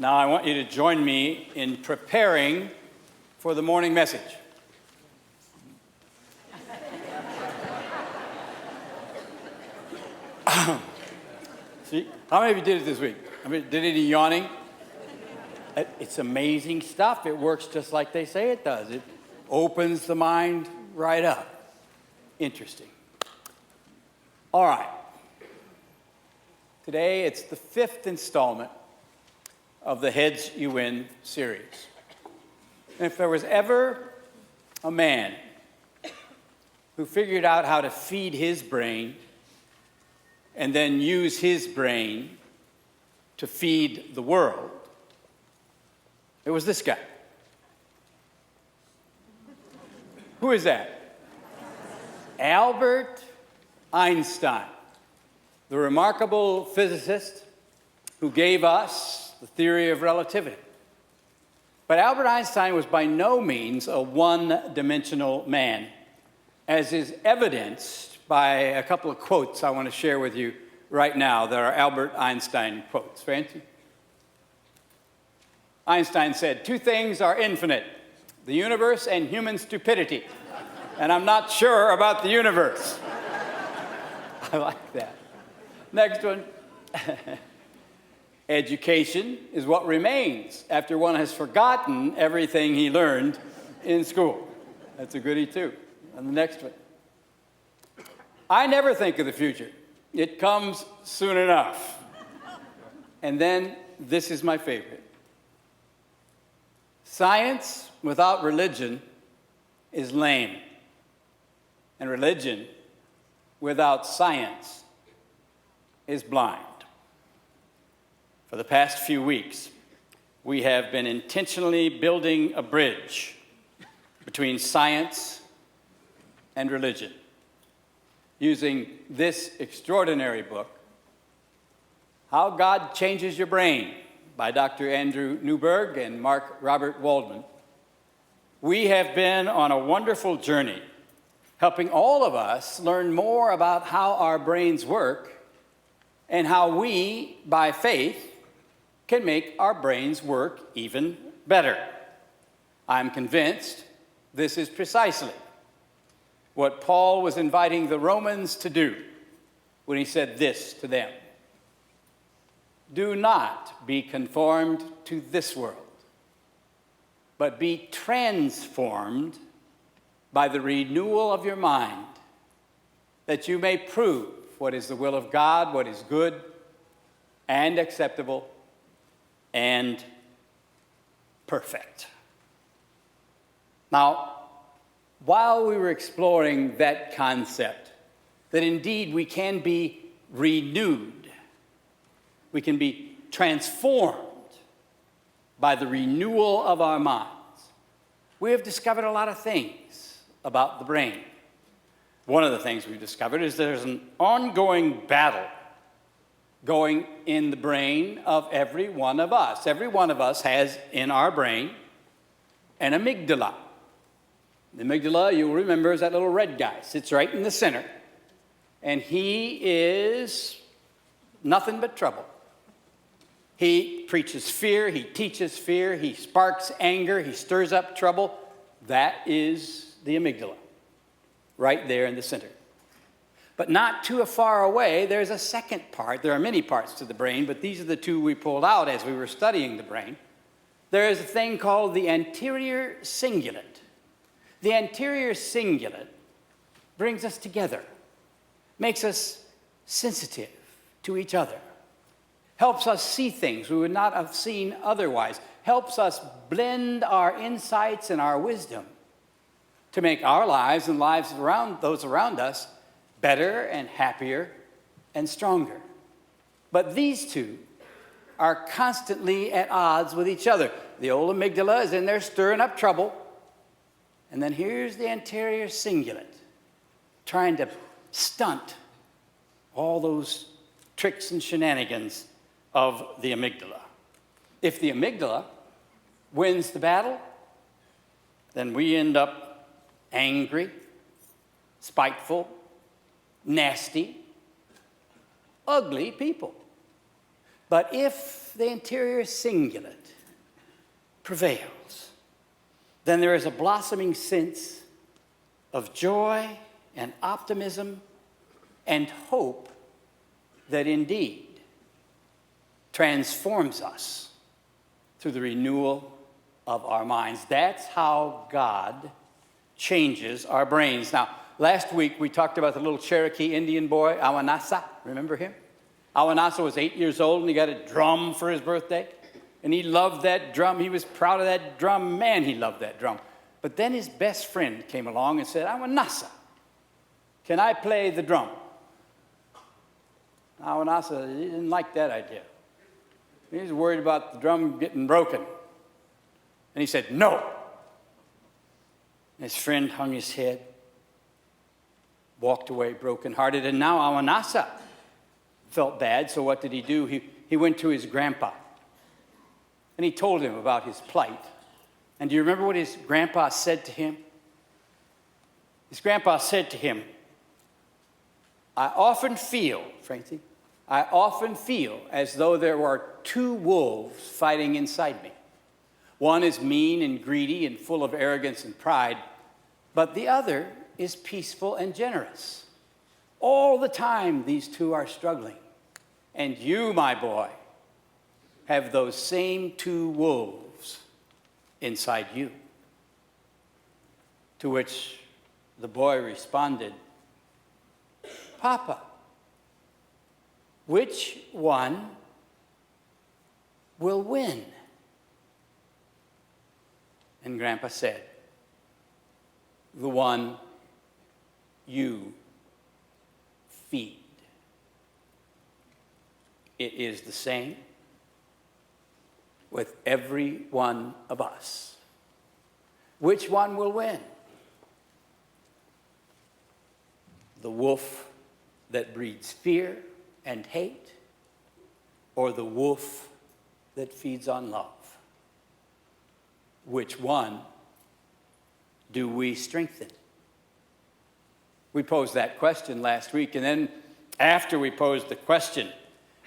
Now I want you to join me in preparing for the morning message. See, how many of you did it this week? I mean, did any yawning? It's amazing stuff. It works just like they say it does. It opens the mind right up. Interesting. All right. Today, it's the 5th installment of the Heads You Win series. And if there was ever a man who figured out how to feed his brain and then use his brain to feed the world, it was this guy. Who is that? Albert Einstein, the remarkable physicist who gave us the theory of relativity. But Albert Einstein was by no means a one-dimensional man, as is evidenced by a couple of quotes I want to share with you right now that are Albert Einstein quotes. Francie? Einstein said, 2 things are infinite, the universe and human stupidity. And I'm not sure about the universe. I like that. Next one. Education is what remains after one has forgotten everything he learned in school. That's a goodie too. And the next one. I never think of the future. It comes soon enough. And then this is my favorite. Science without religion is lame. And religion without science is blind. For the past few weeks, we have been intentionally building a bridge between science and religion, using this extraordinary book, How God Changes Your Brain, by Dr. Andrew Newberg and Mark Robert Waldman. We have been on a wonderful journey, helping all of us learn more about how our brains work and how we, by faith, can make our brains work even better. I'm convinced this is precisely what Paul was inviting the Romans to do when he said this to them. Do not be conformed to this world, but be transformed by the renewal of your mind, that you may prove what is the will of God, what is good and acceptable and perfect. Now, while we were exploring that concept, that indeed we can be renewed, we can be transformed by the renewal of our minds, we have discovered a lot of things about the brain. One of the things we've discovered is there's an ongoing battle going in the brain of every one of us. Every one of us has in our brain an amygdala. The amygdala, you'll remember, is that little red guy. Sits right in the center. And he is nothing but trouble. He preaches fear, he teaches fear, he sparks anger, he stirs up trouble. That is the amygdala, right there in the center. But not too far away, there's a second part. There are many parts to the brain, but these are the 2 we pulled out as we were studying the brain. There is a thing called the anterior cingulate. The anterior cingulate brings us together, makes us sensitive to each other, helps us see things we would not have seen otherwise, helps us blend our insights and our wisdom to make our lives and lives around those around us better and happier and stronger. But these 2 are constantly at odds with each other. The old amygdala is in there stirring up trouble, and then here's the anterior cingulate trying to stunt all those tricks and shenanigans of the amygdala. If the amygdala wins the battle, then we end up angry, spiteful, nasty, ugly people. But if the interior cingulate prevails, then there is a blossoming sense of joy and optimism and hope that indeed transforms us through the renewal of our minds. That's how God changes our brains. Now, last week we talked about the little Cherokee Indian boy, Awanasa. Remember him? Awanasa was 8 years old and he got a drum for his birthday. And he loved that drum. He was proud of that drum. Man, he loved that drum. But then his best friend came along and said, Awanasa, can I play the drum? Awanasa didn't like that idea. He was worried about the drum getting broken. And he said, no. And his friend hung his head, walked away brokenhearted. And now Awanasa felt bad, so what did he do? He went to his grandpa. And he told him about his plight. And do you remember what his grandpa said to him? His grandpa said to him, I often feel, Francie, as though there were two wolves fighting inside me. One is mean and greedy and full of arrogance and pride, but the other is peaceful and generous. All the time, these two are struggling. And you, my boy, have those same two wolves inside you. To which the boy responded, Papa, which one will win? And Grandpa said, the one you feed. It is the same with every one of us. Which one will win? The wolf that breeds fear and hate, or the wolf that feeds on love? Which one do we strengthen? We posed that question last week, and then after we posed the question,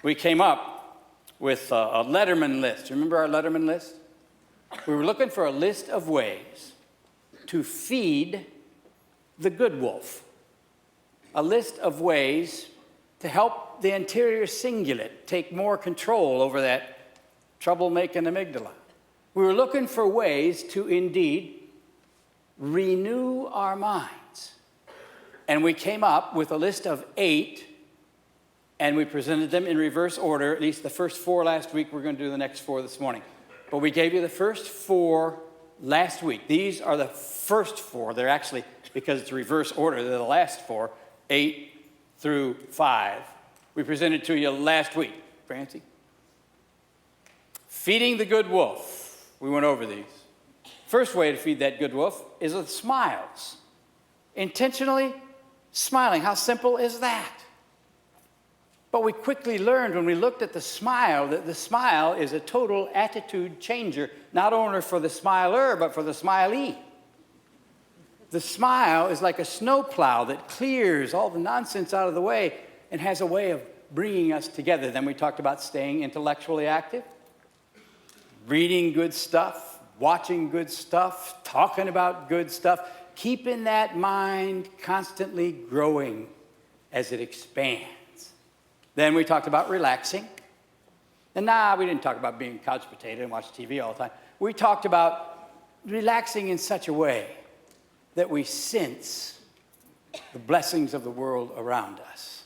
we came up with a Letterman list. Remember our Letterman list? We were looking for a list of ways to feed the good wolf. A list of ways to help the anterior cingulate take more control over that troublemaking amygdala. We were looking for ways to indeed renew our minds. And we came up with a list of 8, and we presented them in reverse order, at least the first 4 last week. We're going to do the next 4 this morning. But we gave you the first 4 last week. These are the first 4. They're actually, because it's reverse order, they're the last 4, 8 through 5. We presented to you last week. Francie? Feeding the good wolf. We went over these. First way to feed that good wolf is with smiles. Intentionally smiling. How simple is that? But we quickly learned when we looked at the smile that the smile is a total attitude changer, not only for the smiler, but for the smilee. The smile is like a snowplow that clears all the nonsense out of the way and has a way of bringing us together. Then we talked about staying intellectually active, reading good stuff, watching good stuff, talking about good stuff, keeping that mind constantly growing as it expands. Then we talked about relaxing. And we didn't talk about being couch potato and watch TV all the time. We talked about relaxing in such a way that we sense the blessings of the world around us.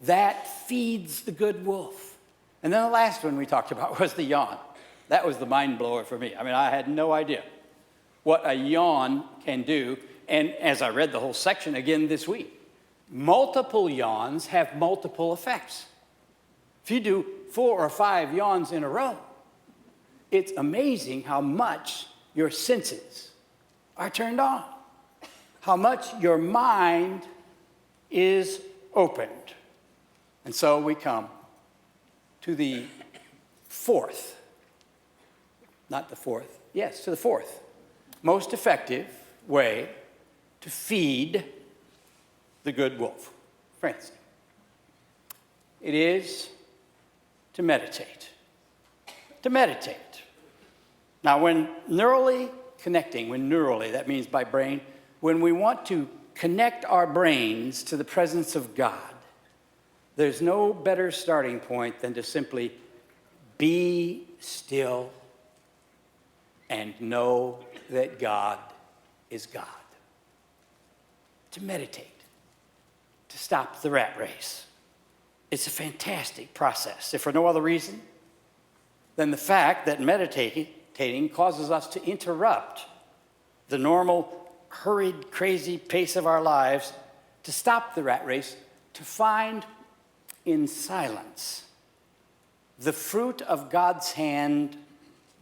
That feeds the good wolf. And then the last one we talked about was the yawn. That was the mind blower for me. I mean, I had no idea what a yawn can do. And as I read the whole section again this week, multiple yawns have multiple effects. If you do 4 or 5 yawns in a row, it's amazing how much your senses are turned on, how much your mind is opened. And so we come to the fourth, not the fourth, yes, to the fourth most effective way to feed the good wolf. Francie. It is to meditate. To meditate. Now, when neurally, that means by brain, when we want to connect our brains to the presence of God, there's no better starting point than to simply be still and know that God is God. To meditate, to stop the rat race. It's a fantastic process, if for no other reason than the fact that meditating causes us to interrupt the normal, hurried, crazy pace of our lives, to stop the rat race, to find in silence the fruit of God's hand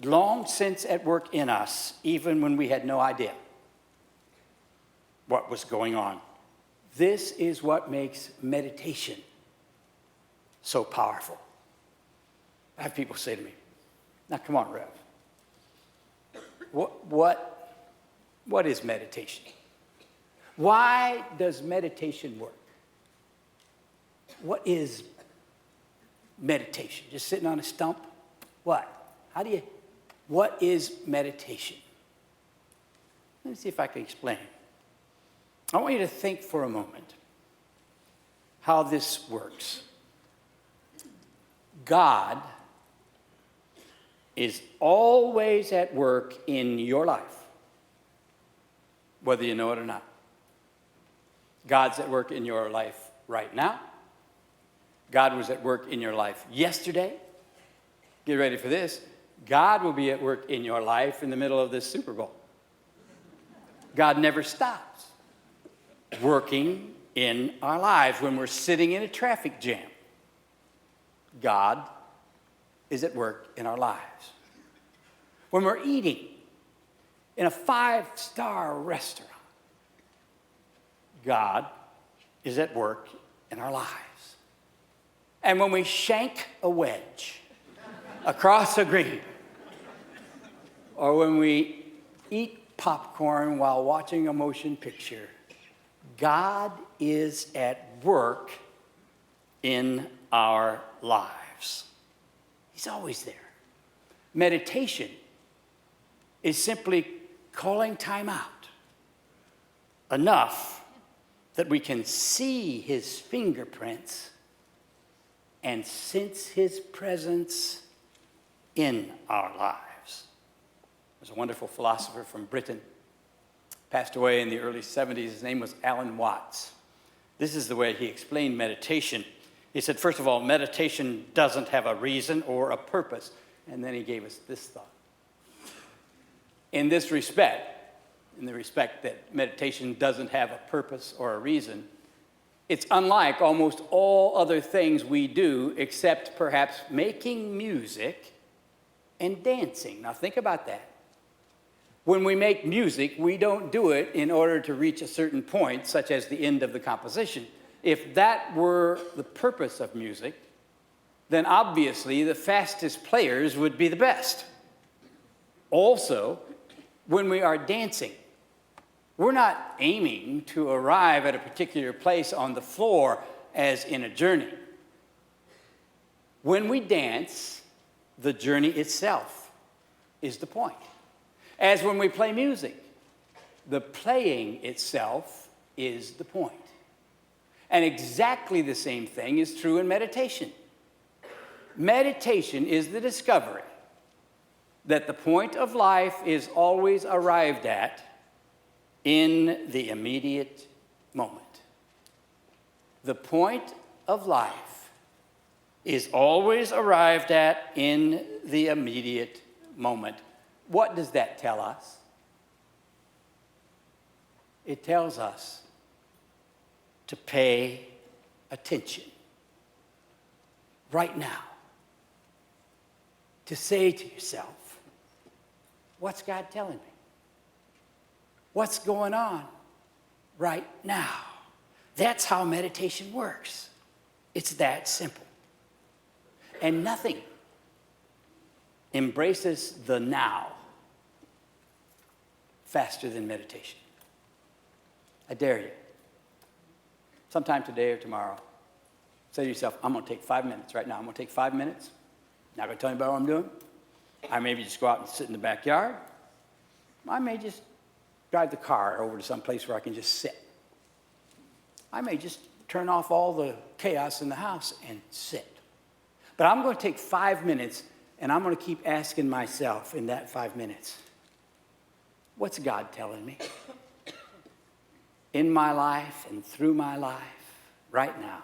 long since at work in us, even when we had no idea what was going on. This is what makes meditation so powerful. I have people say to me, now come on, Rev, what is meditation? Why does meditation work? What is meditation? Just sitting on a stump? What? What is meditation? Let me see if I can explain. I want you to think for a moment how this works. God is always at work in your life, whether you know it or not. God's at work in your life right now. God was at work in your life yesterday. Get ready for this. God will be at work in your life in the middle of this Super Bowl. God never stops working in our lives when we're sitting in a traffic jam. God is at work in our lives. When we're eating in a 5-star restaurant, God is at work in our lives. And when we shank a wedge across a green, or when we eat popcorn while watching a motion picture, God is at work in our lives. He's always there. Meditation is simply calling time out enough that we can see his fingerprints and sense his presence in our lives. There's a wonderful philosopher from Britain, passed away in the early 70s. His name was Alan Watts. This is the way he explained meditation. He said, first of all, meditation doesn't have a reason or a purpose. And then he gave us this thought. In this respect, in the respect that meditation doesn't have a purpose or a reason, it's unlike almost all other things we do, except perhaps making music and dancing. Now think about that. When we make music, we don't do it in order to reach a certain point, such as the end of the composition. If that were the purpose of music, then obviously the fastest players would be the best. Also, when we are dancing, we're not aiming to arrive at a particular place on the floor as in a journey. When we dance, the journey itself is the point. As when we play music, the playing itself is the point. And exactly the same thing is true in meditation. Meditation is the discovery that the point of life is always arrived at in the immediate moment. The point of life is always arrived at in the immediate moment. What does that tell us? It tells us to pay attention right now. To say to yourself, what's God telling me? What's going on right now? That's how meditation works. It's that simple. And nothing embraces the now faster than meditation. I dare you. Sometime today or tomorrow, say to yourself, I'm going to take 5 minutes right now. I'm going to take 5 minutes Not going to tell anybody what I'm doing. I maybe just go out and sit in the backyard. I may just drive the car over to some place where I can just sit. I may just turn off all the chaos in the house and sit. But I'm going to take 5 minutes, and I'm going to keep asking myself in that 5 minutes, what's God telling me? In my life and through my life, right now,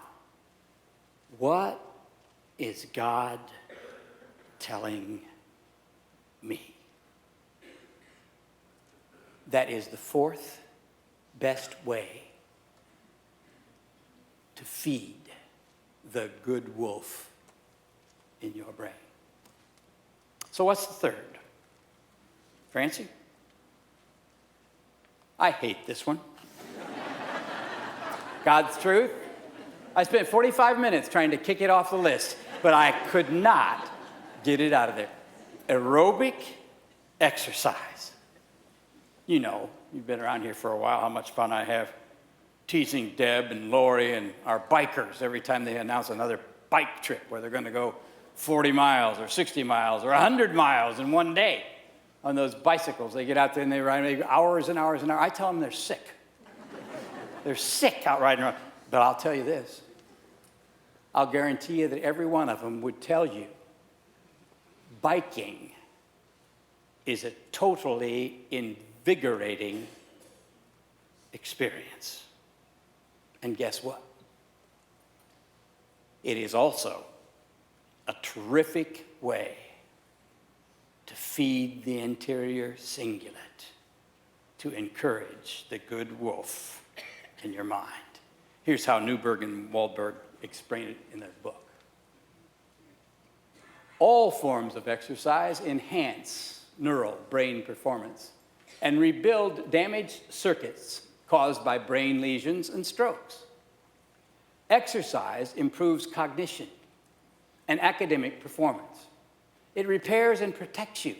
what is God telling me? That is the fourth best way to feed the good wolf in your brain. So what's the third? Francie? I hate this one. God's truth. I spent 45 minutes trying to kick it off the list, but I could not get it out of there. Aerobic exercise. You know, you've been around here for a while, how much fun I have teasing Deb and Lori and our bikers every time they announce another bike trip where they're going to go 40 miles or 60 miles or 100 miles in one day on those bicycles. They get out there and they ride hours and hours and hours. I tell them they're sick. They're sick out riding around. But I'll tell you this. I'll guarantee you that every one of them would tell you biking is a totally invigorating experience. And guess what? It is also a terrific way to feed the interior cingulate, to encourage the good wolf in your mind. Here's how Newberg and Waldman explain it in their book. All forms of exercise enhance neural brain performance and rebuild damaged circuits caused by brain lesions and strokes. Exercise improves cognition and academic performance. It repairs and protects you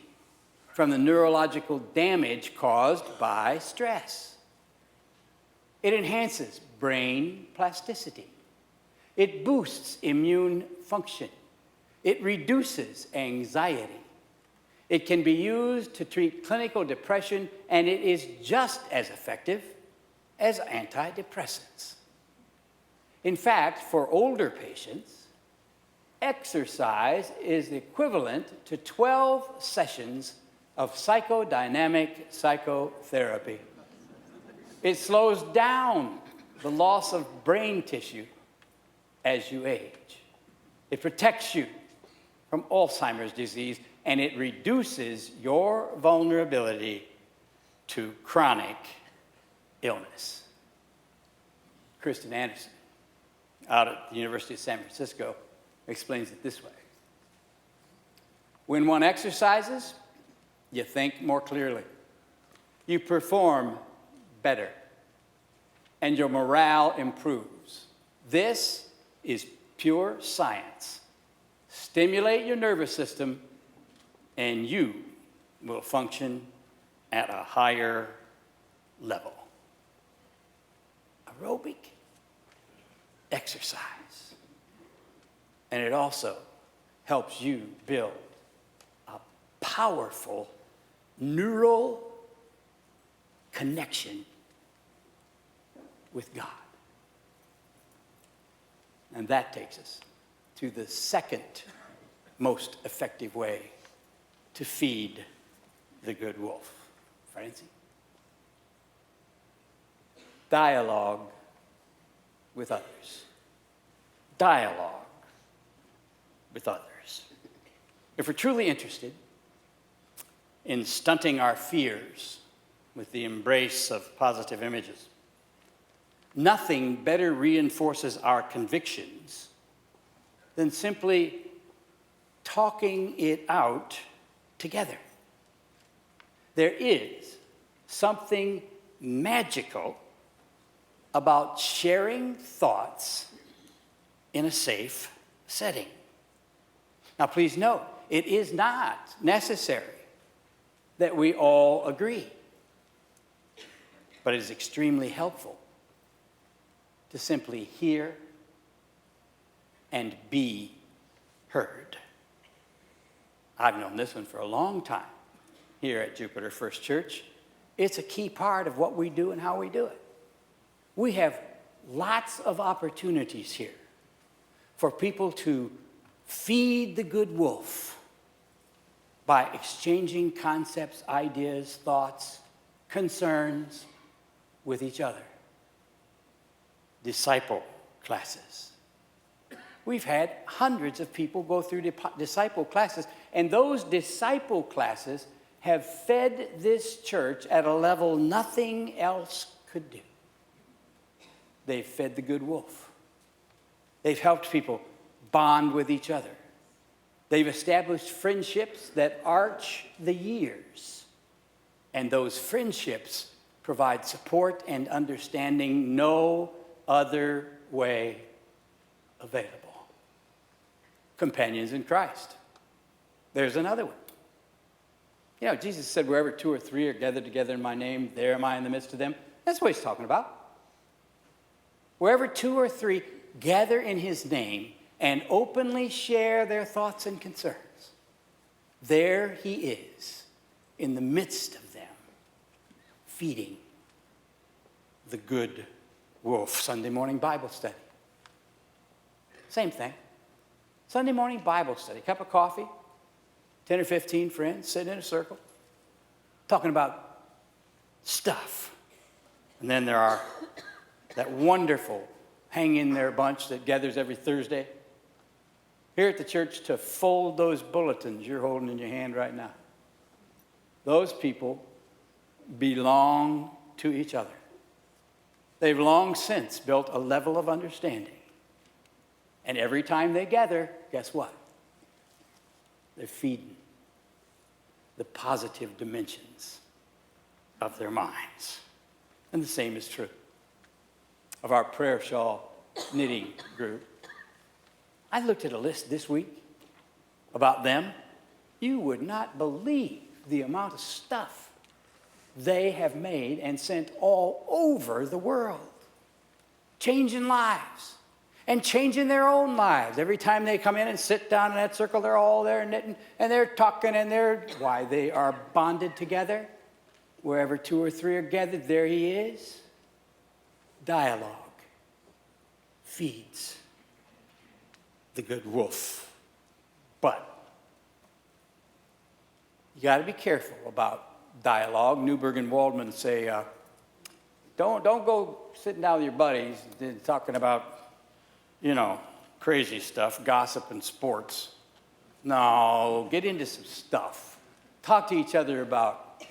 from the neurological damage caused by stress. It enhances brain plasticity. It boosts immune function. It reduces anxiety. It can be used to treat clinical depression, and it is just as effective as antidepressants. In fact, for older patients, exercise is equivalent to 12 sessions of psychodynamic psychotherapy. It slows down the loss of brain tissue as you age. It protects you from Alzheimer's disease, and it reduces your vulnerability to chronic illness. Kristen Anderson, out at the University of San Francisco, explains it this way. When one exercises, you think more clearly. You perform better, and your morale improves. This is pure science. Stimulate your nervous system, and you will function at a higher level. Aerobic exercise. And it also helps you build a powerful neural connection with God. And that takes us to the second most effective way to feed the good wolf. Francie? Dialogue with others. Dialogue with others. If we're truly interested in stunting our fears with the embrace of positive images, nothing better reinforces our convictions than simply talking it out together. There is something magical about sharing thoughts in a safe setting. Now, please note, it is not necessary that we all agree, but it is extremely helpful to simply hear and be heard. I've known this one for a long time here at Jupiter First Church. It's a key part of what we do and how we do it. We have lots of opportunities here for people to feed the good wolf by exchanging concepts, ideas, thoughts, concerns with each other. Disciple classes. We've had hundreds of people go through disciple classes, and those disciple classes have fed this church at a level nothing else could do. They've fed the good wolf. They've helped people bond with each other. They've established friendships that arch the years. And those friendships provide support and understanding no other way available. Companions in Christ. There's another one. You know, Jesus said, wherever two or three are gathered together in my name, there am I in the midst of them. That's what he's talking about. Wherever two or three gather in his name and openly share their thoughts and concerns, there he is in the midst of them, feeding the good wolf. Sunday morning Bible study. Same thing. Sunday morning Bible study. Cup of coffee, 10 or 15 friends sitting in a circle, talking about stuff. And then there are that wonderful hang-in-there bunch that gathers every Thursday here at the church to fold those bulletins you're holding in your hand right now. Those people belong to each other. They've long since built a level of understanding. And every time they gather, guess what? They're feeding the positive dimensions of their minds. And the same is true of our prayer shawl knitting group. I looked at a list this week about them. You would not believe the amount of stuff they have made and sent all over the world, changing lives and changing their own lives. Every time they come in and sit down in that circle, they're all there knitting and they're talking and they are bonded together. Wherever two or three are gathered, there he is. Dialogue feeds the good wolf. But you got to be careful about dialogue. Newberg and Waldman say, don't go sitting down with your buddies and talking about, crazy stuff, gossip and sports. No, get into some stuff. Talk to each other about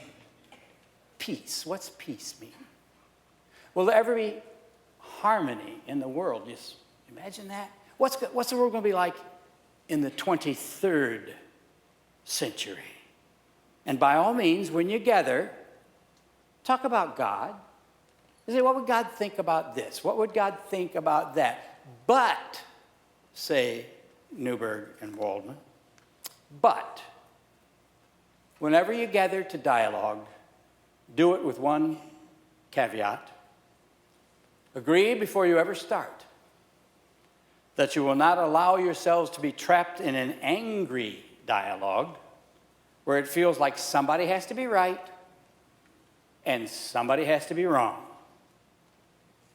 peace. What's peace mean? Will there ever be harmony in the world? Just imagine that. What's the world going to be like in the 23rd century? And by all means, when you gather, talk about God. You say, what would God think about this? What would God think about that? But, say Newberg and Waldman, but whenever you gather to dialogue, do it with one caveat. Agree before you ever start that you will not allow yourselves to be trapped in an angry dialogue where it feels like somebody has to be right and somebody has to be wrong.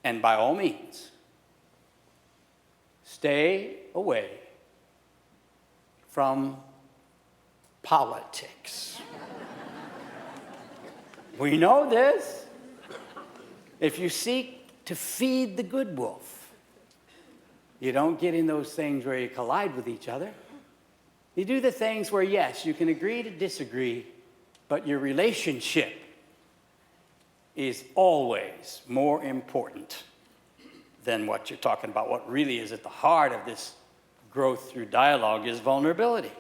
And by all means, stay away from politics. We know this. If you seek to feed the good wolf, you don't get in those things where you collide with each other. You do the things where, yes, you can agree to disagree, but your relationship is always more important than what you're talking about. What really is at the heart of this growth through dialogue is vulnerability.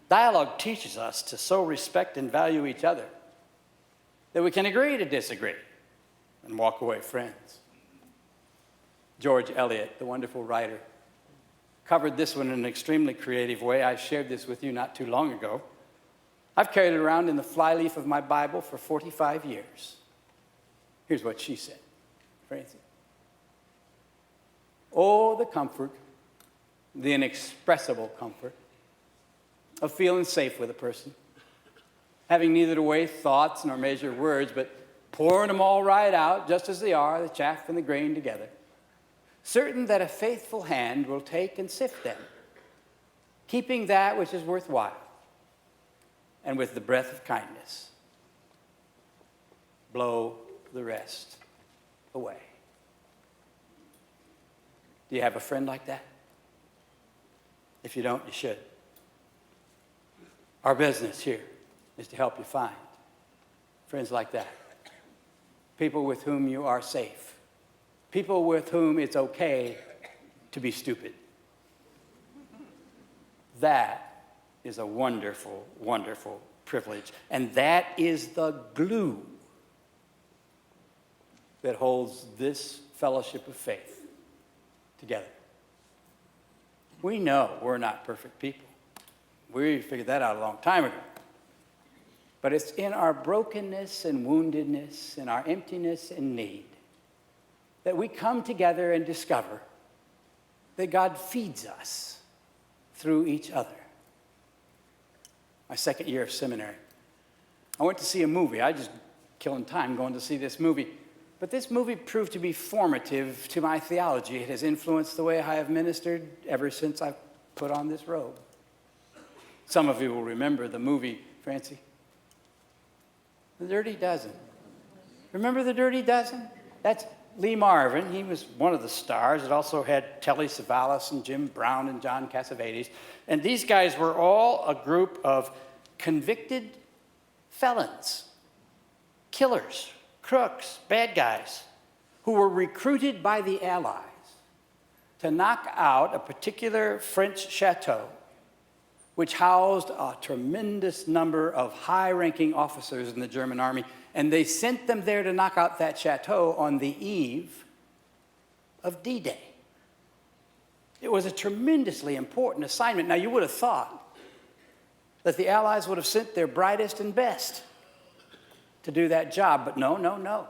Dialogue teaches us to so respect and value each other that we can agree to disagree and walk away friends. George Eliot, the wonderful writer, covered this one in an extremely creative way. I shared this with you not too long ago. I've carried it around in the flyleaf of my Bible for 45 years. Here's what she said, Francie. Oh, the comfort, the inexpressible comfort of feeling safe with a person, having neither to weigh thoughts nor measure words, but pouring them all right out just as they are, the chaff and the grain together, certain that a faithful hand will take and sift them, keeping that which is worthwhile, and with the breath of kindness blow the rest away. Do you have a friend like that? If you don't, you should. Our business here is to help you find friends like that. People with whom you are safe. People with whom it's okay to be stupid. That is a wonderful, wonderful privilege. And that is the glue that holds this fellowship of faith together. We know we're not perfect people. We figured that out a long time ago. But it's in our brokenness and woundedness, in our emptiness and need, that we come together and discover that God feeds us through each other. My second year of seminary, I went to see a movie. I just killing time going to see this movie. But this movie proved to be formative to my theology. It has influenced the way I have ministered ever since I put on this robe. Some of you will remember the movie, Francie. The Dirty Dozen. Remember The Dirty Dozen? That's Lee Marvin. He was one of the stars. It also had Telly Savalas and Jim Brown and John Cassavetes. And these guys were all a group of convicted felons, killers, crooks, bad guys, who were recruited by the Allies to knock out a particular French chateau, which housed a tremendous number of high-ranking officers in the German army, and they sent them there to knock out that chateau on the eve of D-Day. It was a tremendously important assignment. Now, you would have thought that the Allies would have sent their brightest and best to do that job, but no.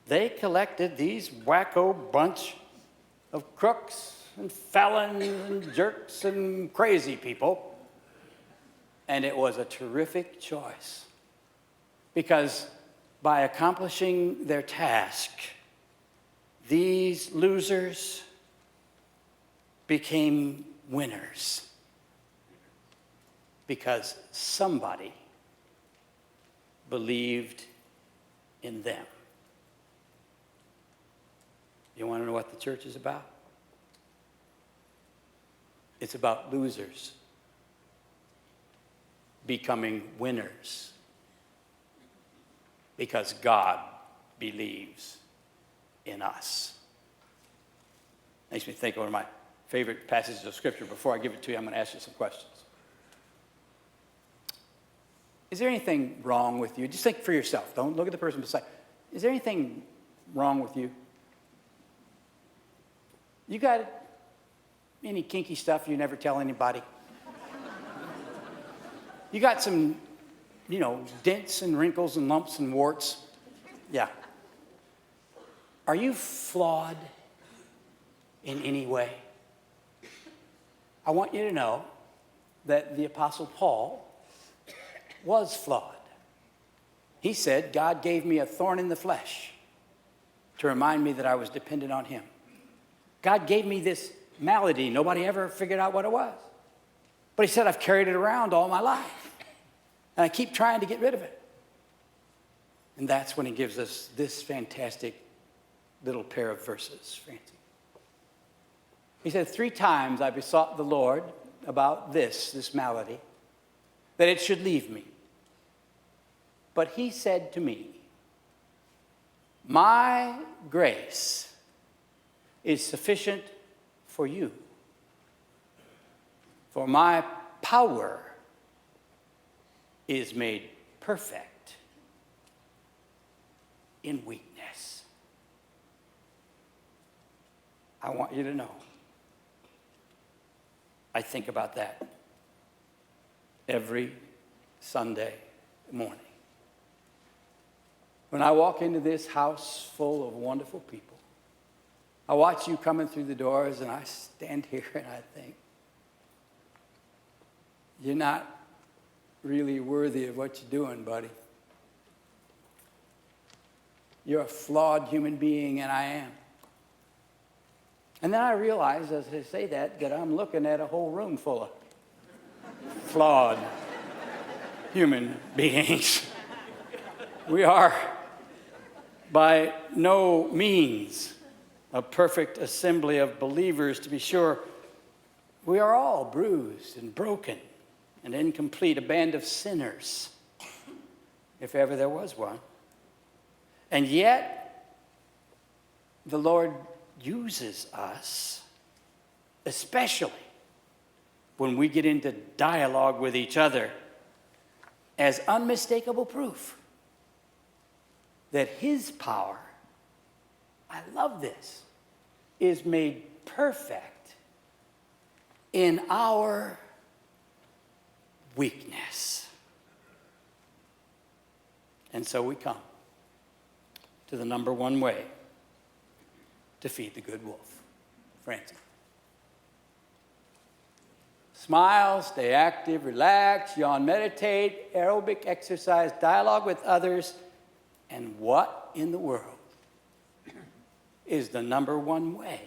They collected these wacko bunch of crooks and felons and jerks and crazy people, and it was a terrific choice, because by accomplishing their task, these losers became winners, because somebody believed in them. You want to know what the church is about? It's about losers becoming winners because God believes in us. Makes me think of one of my favorite passages of Scripture. Before I give it to you, I'm going to ask you some questions. Is there anything wrong with you? Just think for yourself. Don't look at the person beside. Is there anything wrong with you? You got any kinky stuff you never tell anybody? You got some, dents and wrinkles and lumps and warts? Yeah. Are you flawed in any way? I want you to know that the Apostle Paul was flawed. He said, God gave me a thorn in the flesh to remind me that I was dependent on him. God gave me this malady. Nobody ever figured out what it was. But he said, I've carried it around all my life. And I keep trying to get rid of it. And that's when he gives us this fantastic little pair of verses, Francie. He said, 3 times I besought the Lord about this malady, that it should leave me. But he said to me, my grace is sufficient for you, for my power is made perfect in weakness. I want you to know, I think about that every Sunday morning. When I walk into this house full of wonderful people, I watch you coming through the doors, and I stand here and I think, you're not really worthy of what you're doing, buddy. You're a flawed human being, and I am. And then I realized as I say that I'm looking at a whole room full of flawed human beings. We are by no means a perfect assembly of believers, to be sure. We are all bruised and broken and incomplete, a band of sinners, if ever there was one. And yet, the Lord uses us, especially when we get into dialogue with each other, as unmistakable proof that his power, I love this, is made perfect in our weakness. And so we come to the number one way to feed the good wolf. Francie. Smile, stay active, relax, yawn, meditate, aerobic exercise, dialogue with others. And what in the world is the number one way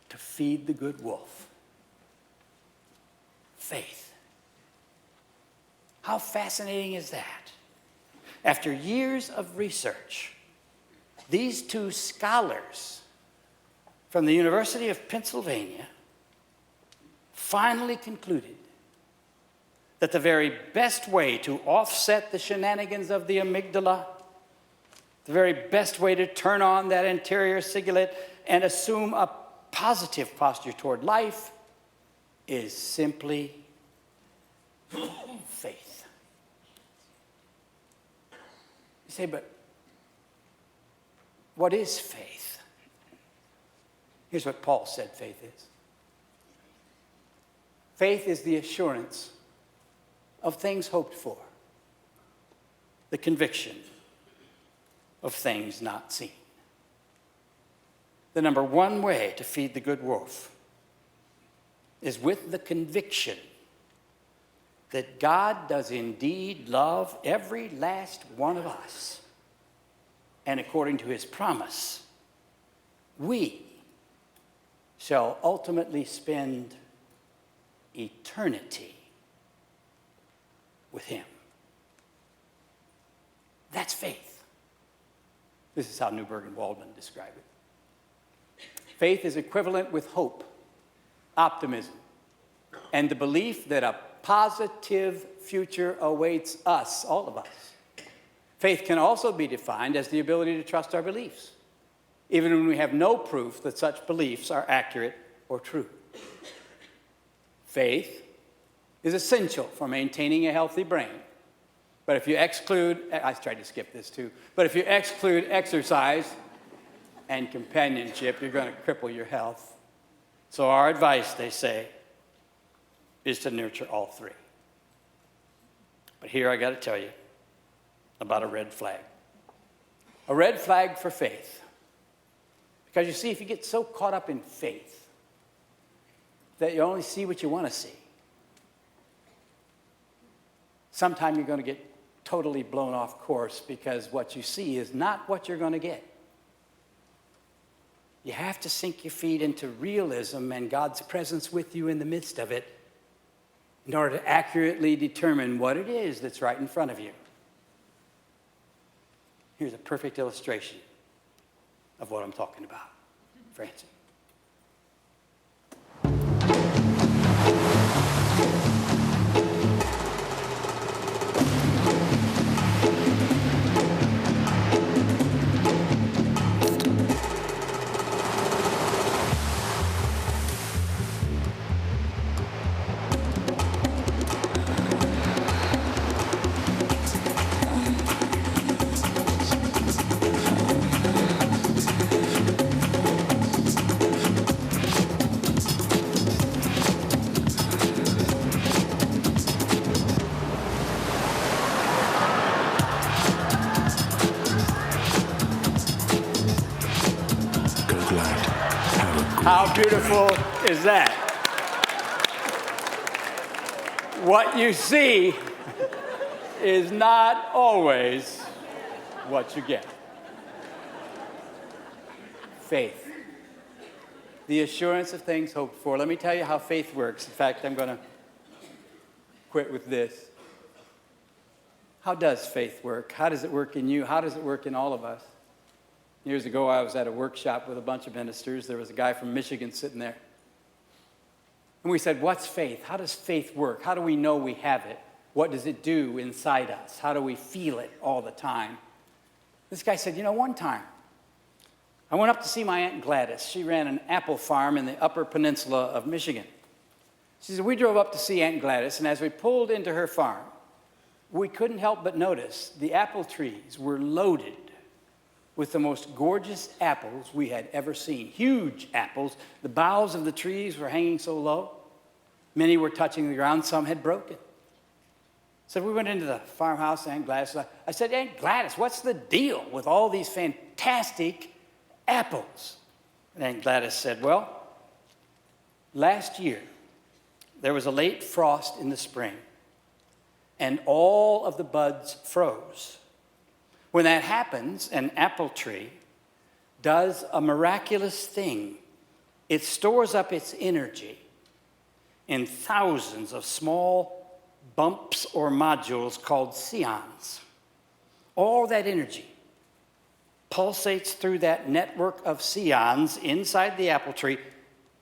to feed the good wolf? Faith. How fascinating is that? After years of research, these two scholars from the University of Pennsylvania finally concluded that the very best way to offset the shenanigans of the amygdala, the very best way to turn on that anterior cingulate and assume a positive posture toward life is simply faith. You say, but what is faith? Here's what Paul said faith is. Faith is the assurance of things hoped for, the conviction of things not seen. The number one way to feed the good wolf is with the conviction that God does indeed love every last one of us. And according to his promise, we shall ultimately spend eternity with him. That's faith. This is how Newberg and Waldman describe it. Faith is equivalent with hope, optimism, and the belief that a positive future awaits us, all of us. Faith can also be defined as the ability to trust our beliefs, even when we have no proof that such beliefs are accurate or true. Faith is essential for maintaining a healthy brain. But if you exclude, I tried to skip this too, but if you exclude exercise and companionship, you're going to cripple your health. So our advice, they say, is to nurture all three. But here I got to tell you about a red flag. A red flag for faith. Because you see, if you get so caught up in faith that you only see what you want to see, sometime you're going to get totally blown off course because what you see is not what you're going to get. You have to sink your feet into realism and God's presence with you in the midst of it in order to accurately determine what it is that's right in front of you. Here's a perfect illustration of what I'm talking about. Francie. How beautiful is that? what you see is not always what you get. Faith. The assurance of things hoped for. Let me tell you how faith works. In fact, I'm going to quit with this. How does faith work? How does it work in you? How does it work in all of us? Years ago, I was at a workshop with a bunch of ministers. There was a guy from Michigan sitting there. And we said, what's faith? How does faith work? How do we know we have it? What does it do inside us? How do we feel it all the time? This guy said, one time, I went up to see my Aunt Gladys. She ran an apple farm in the Upper Peninsula of Michigan. She said, we drove up to see Aunt Gladys, and as we pulled into her farm, we couldn't help but notice the apple trees were loaded with the most gorgeous apples we had ever seen. Huge apples. The boughs of the trees were hanging so low. Many were touching the ground. Some had broken. So we went into the farmhouse, Aunt Gladys. I said, Aunt Gladys, what's the deal with all these fantastic apples? And Aunt Gladys said, well, last year there was a late frost in the spring, and all of the buds froze. When that happens, an apple tree does a miraculous thing. It stores up its energy in thousands of small bumps or modules called scions. All that energy pulsates through that network of scions inside the apple tree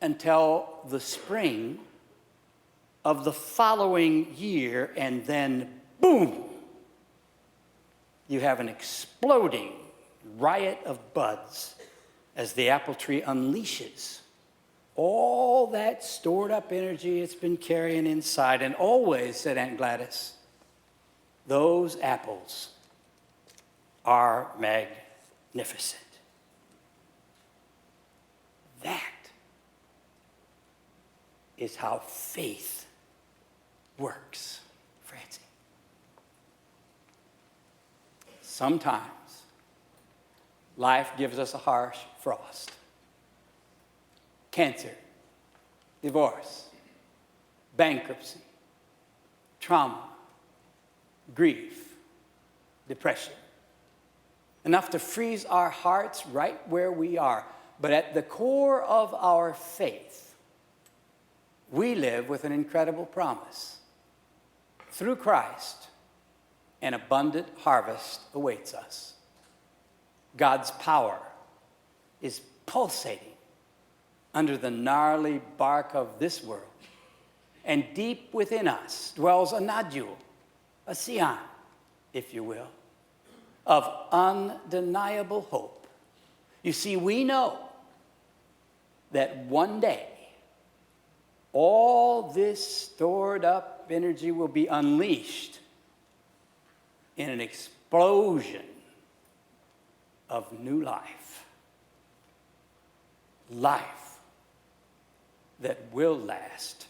until the spring of the following year, and then boom, you have an exploding riot of buds as the apple tree unleashes all that stored up energy it's been carrying inside. And always, said Aunt Gladys, those apples are magnificent. That is how faith works, Francie. Sometimes life gives us a harsh frost. Cancer, divorce, bankruptcy, trauma, grief, depression. Enough to freeze our hearts right where we are. But at the core of our faith, we live with an incredible promise. Through Christ, an abundant harvest awaits us. God's power is pulsating under the gnarly bark of this world. And deep within us dwells a nodule, a scion, if you will, of undeniable hope. You see, we know that one day all this stored up energy will be unleashed in an explosion of new life. Life that will last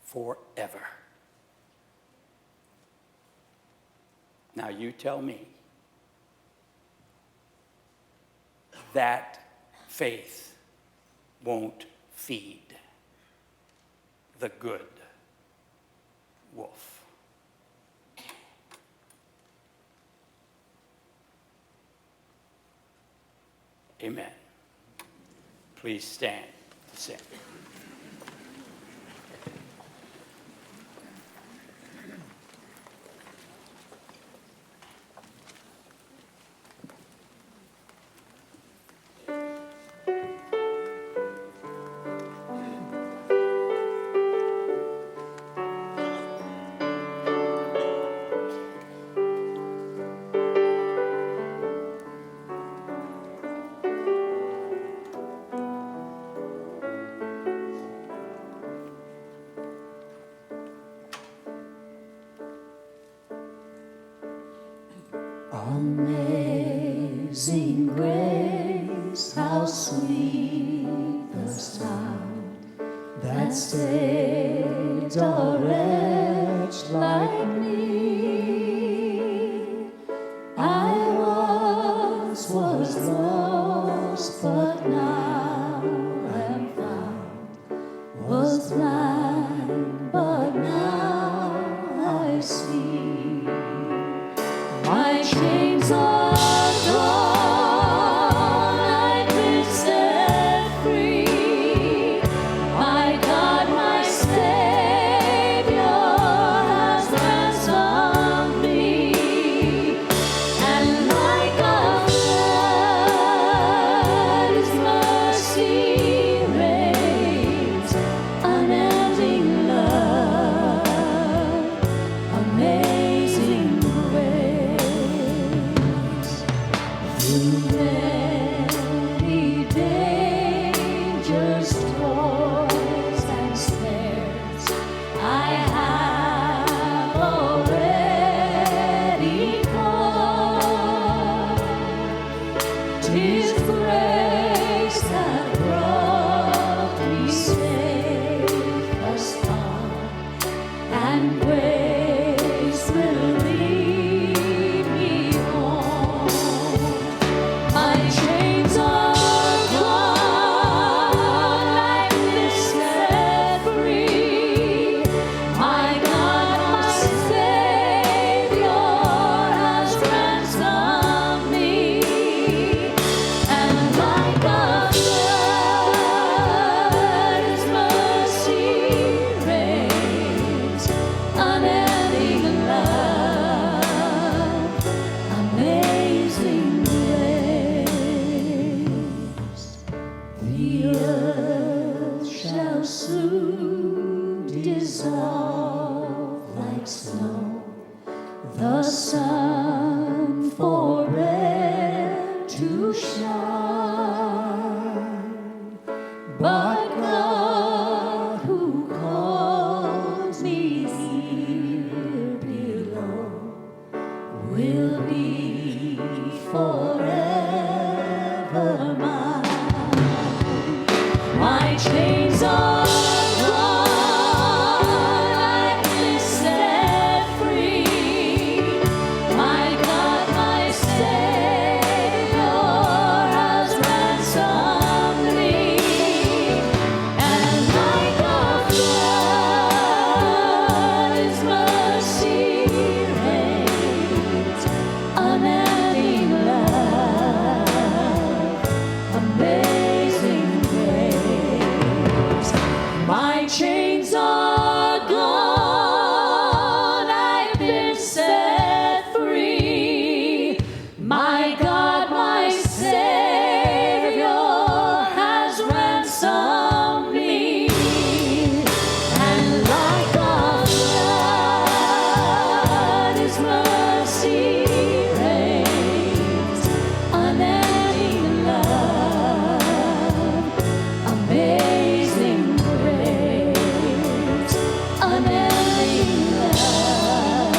forever. Now you tell me that faith won't feed the good wolf. Amen. Please stand to sing. Amazing grace, how sweet the sound that saved a wretch like me. I once was lost, but now am found, was blind, but earth shall soon dissolve like snow, the sun forever to shine. But God who calls me here below will be forever mine. My chains are gone, I've been set free. My God, my Savior has ransomed me. And like a flood, His mercy reigns, unending love, amazing grace. My chains are gone, I've been set free. My God, my Savior has ransomed me. And like a flood, His mercy reigns, unending love, amazing grace, unending love,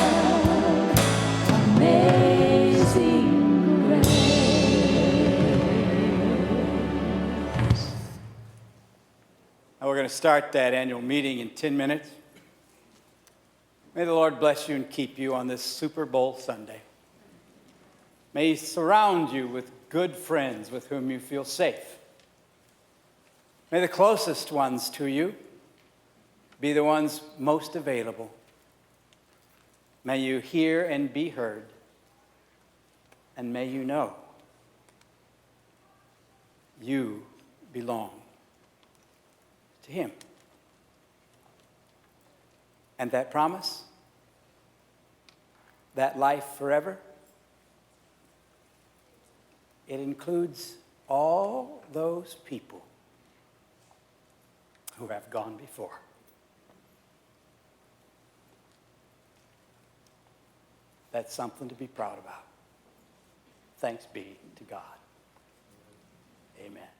amazing grace. Now we're going to start that annual meeting in 10 minutes. May the Lord bless you and keep you on this Super Bowl Sunday. May He surround you with good friends with whom you feel safe. May the closest ones to you be the ones most available. May you hear and be heard. And may you know you belong to Him. And that promise, that life forever, it includes all those people who have gone before. That's something to be proud about. Thanks be to God. Amen.